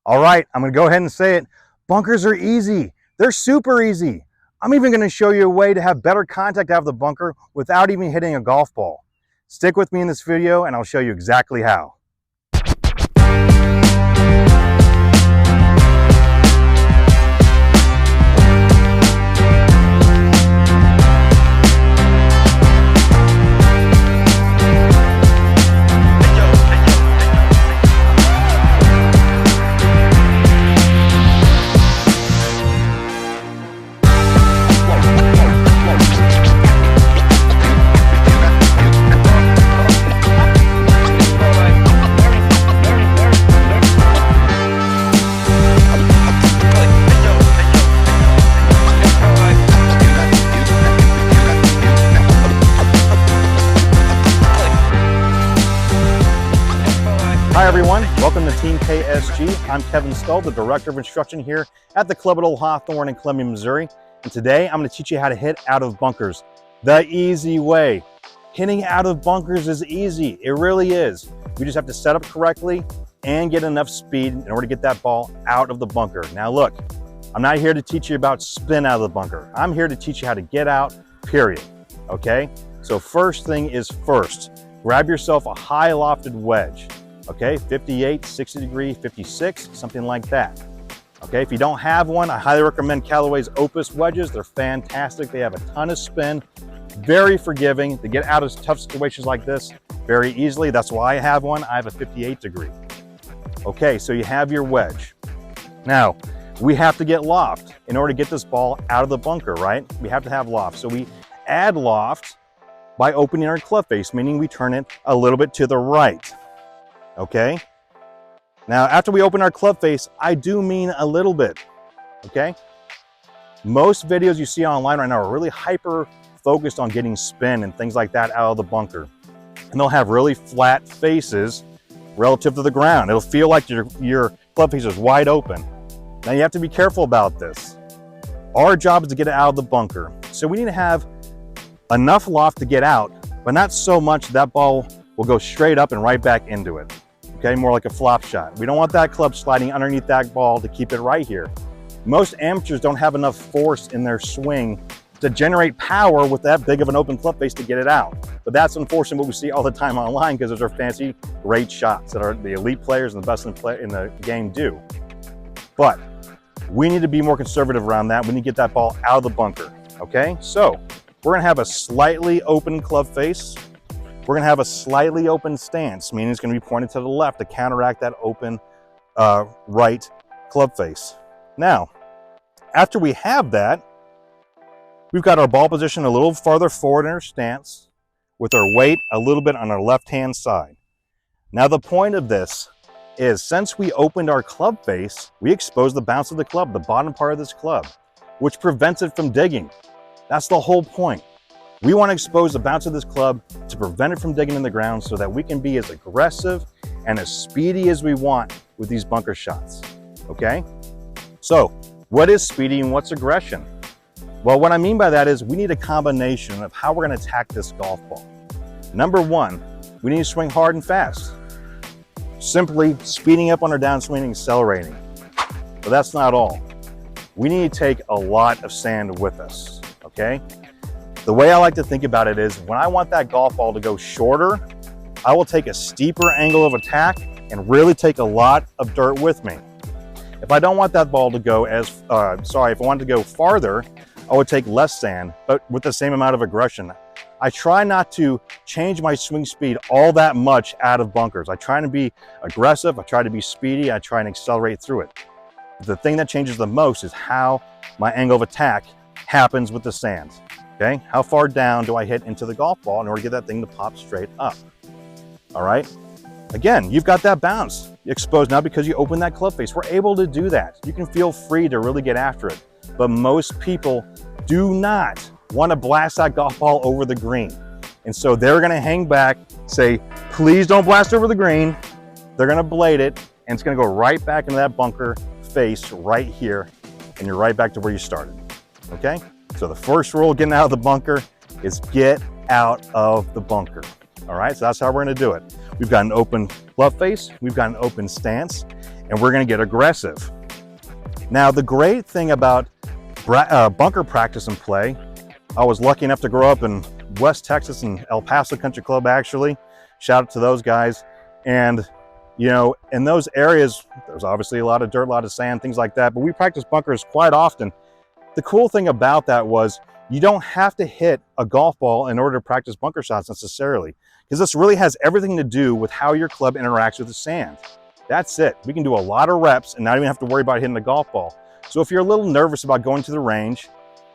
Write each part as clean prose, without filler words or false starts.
All right, I'm gonna go ahead and say it. Bunkers are easy. They're super easy. I'm even gonna show you a way to have better contact out of the bunker without even hitting a golf ball. Stick with me in this video and I'll show you exactly how. Hi everyone, welcome to Team KSG. I'm Kevin Stull, the Director of Instruction here at the Club at Old Hawthorne in Columbia, Missouri. And today I'm going to teach you how to hit out of bunkers the easy way. Hitting out of bunkers is easy, it really is. We just have to set up correctly and get enough speed in order to get that ball out of the bunker. Now look, I'm not here to teach you about spin out of the bunker. I'm here to teach you how to get out, period. Okay? So first thing is first, grab yourself a high lofted wedge. Okay, 58, 60 degree, 56, something like that. Okay, if you don't have one, I highly recommend Callaway's Opus wedges. They're fantastic. They have a ton of spin, very forgiving. They get out of tough situations like this very easily. That's why I have one. I have a 58 degree. Okay, so you have your wedge. Now, we have to get loft in order to get this ball out of the bunker, right? We have to have loft. So we add loft by opening our club face, meaning we turn it a little bit to the right. Okay, now after we open our club face, I do mean a little bit. Okay, most videos you see online right now are really hyper focused on getting spin and things like that out of the bunker, and they'll have really flat faces relative to the ground. It'll feel like your club face is wide open. Now you have to be careful about this. Our job is to get it out of the bunker, so we need to have enough loft to get out, but not so much that ball will go straight up and right back into it. Okay, more like a flop shot. We don't want that club sliding underneath that ball to keep it right here. Most amateurs don't have enough force in their swing to generate power with that big of an open club face to get it out. But that's unfortunately what we see all the time online, because those are fancy, great shots that are the elite players and the best in the game do. But we need to be more conservative around that. We need to get that ball out of the bunker. Okay, so we're gonna have a slightly open club face. We're gonna have a slightly open stance, meaning it's gonna be pointed to the left to counteract that open right club face. Now, after we have that, we've got our ball position a little farther forward in our stance with our weight a little bit on our left-hand side. Now the point of this is, since we opened our club face, we exposed the bounce of the club, the bottom part of this club, which prevents it from digging. That's the whole point. We want to expose the bounce of this club to prevent it from digging in the ground so that we can be as aggressive and as speedy as we want with these bunker shots, okay? So, what is speedy and what's aggression? Well, what I mean by that is we need a combination of how we're going to attack this golf ball. Number one, we need to swing hard and fast. Simply speeding up on our downswing and accelerating. But that's not all. We need to take a lot of sand with us, okay? The way I like to think about it is, when I want that golf ball to go shorter, I will take a steeper angle of attack and really take a lot of dirt with me. If I don't want that ball to go if I wanted to go farther, I would take less sand, but with the same amount of aggression. I try not to change my swing speed all that much out of bunkers. I try to be aggressive, I try to be speedy, I try and accelerate through it. The thing that changes the most is how my angle of attack happens with the sand. Okay, how far down do I hit into the golf ball in order to get that thing to pop straight up? All right, again, you've got that bounce exposed now because you opened that club face. We're able to do that. You can feel free to really get after it. But most people do not want to blast that golf ball over the green. And so they're gonna hang back, say, please don't blast over the green. They're gonna blade it, and it's gonna go right back into that bunker face right here, and you're right back to where you started, okay? So the first rule of getting out of the bunker is get out of the bunker. All right, so that's how we're gonna do it. We've got an open glove face, we've got an open stance, and we're gonna get aggressive. Now, the great thing about bunker practice and play, I was lucky enough to grow up in West Texas and El Paso Country Club, actually. Shout out to those guys. And you know, in those areas, there's obviously a lot of dirt, a lot of sand, things like that, but we practice bunkers quite often. The cool thing about that was you don't have to hit a golf ball in order to practice bunker shots necessarily, because this really has everything to do with how your club interacts with the sand. That's it. We can do a lot of reps and not even have to worry about hitting the golf ball. So if you're a little nervous about going to the range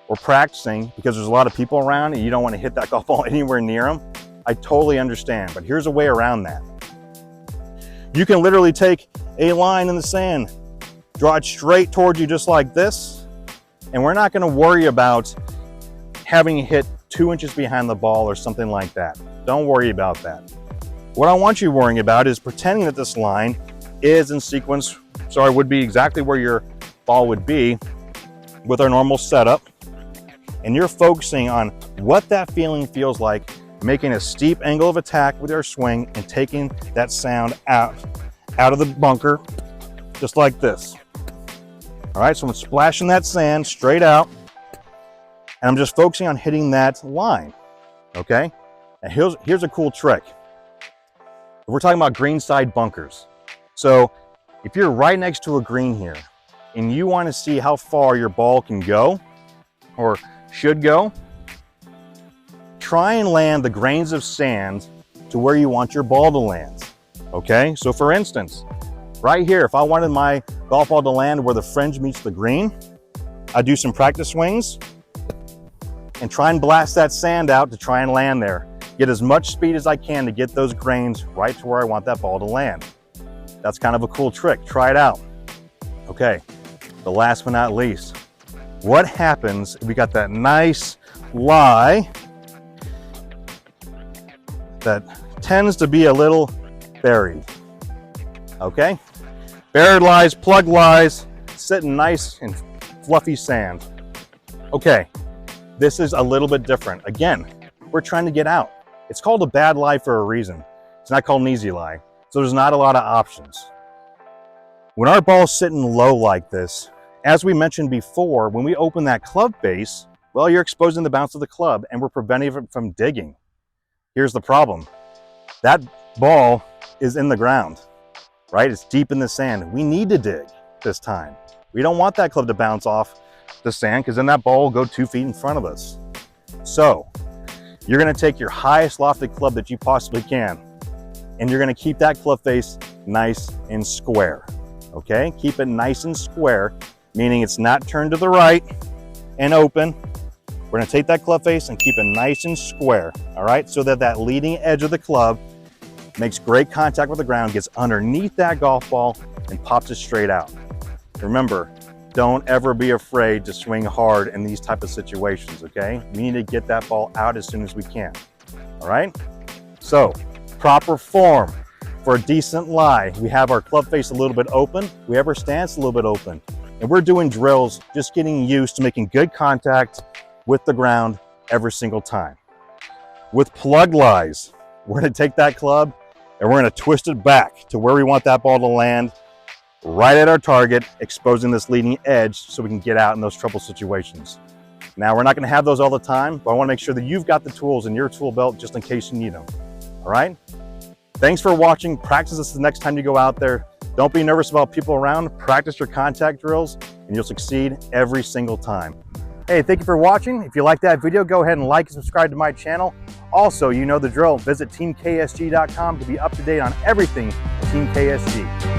or practicing because there's a lot of people around and you don't want to hit that golf ball anywhere near them, I totally understand, but here's a way around that. You can literally take a line in the sand, draw it straight towards you just like this, and we're not going to worry about having it hit 2 inches behind the ball or something like that. Don't worry about that. What I want you worrying about is pretending that this line is in sequence, so it would be exactly where your ball would be with our normal setup, and you're focusing on what that feeling feels like, making a steep angle of attack with our swing and taking that sound out of the bunker, just like this. All right, so I'm splashing that sand straight out, and I'm just focusing on hitting that line, okay? And here's a cool trick. We're talking about greenside bunkers. So if you're right next to a green here, and you want to see how far your ball can go, or should go, try and land the grains of sand to where you want your ball to land, okay? So for instance, right here, if I wanted my golf ball to land where the fringe meets the green, I do some practice swings and try and blast that sand out to try and land there. Get as much speed as I can to get those grains right to where I want that ball to land. That's kind of a cool trick. Try it out. Okay, the last but not least, what happens if we got that nice lie that tends to be a little buried, okay? Buried lies, plug lies, sitting nice in fluffy sand. Okay, this is a little bit different. Again, we're trying to get out. It's called a bad lie for a reason. It's not called an easy lie. So there's not a lot of options. When our ball's sitting low like this, as we mentioned before, when we open that club face, well, you're exposing the bounce of the club and we're preventing it from digging. Here's the problem. That ball is in the ground, right? It's deep in the sand. We need to dig this time. We don't want that club to bounce off the sand because then that ball will go 2 feet in front of us. So you're going to take your highest lofted club that you possibly can, and you're going to keep that club face nice and square, okay? Keep it nice and square, meaning it's not turned to the right and open. We're gonna take that club face and keep it nice and square, all right? So that that leading edge of the club makes great contact with the ground, gets underneath that golf ball and pops it straight out. Remember, don't ever be afraid to swing hard in these type of situations, okay? We need to get that ball out as soon as we can, all right? So, proper form for a decent lie. We have our club face a little bit open, we have our stance a little bit open, and we're doing drills, just getting used to making good contact with the ground every single time. With plug lies, we're gonna take that club and we're gonna twist it back to where we want that ball to land, right at our target, exposing this leading edge so we can get out in those trouble situations. Now, we're not gonna have those all the time, but I wanna make sure that you've got the tools in your tool belt just in case you need them, all right? Thanks for watching. Practice this the next time you go out there. Don't be nervous about people around. Practice your contact drills and you'll succeed every single time. Hey, thank you for watching. If you like that video, go ahead and like and subscribe to my channel. Also, you know the drill. Visit teamksg.com to be up to date on everything Team KSG.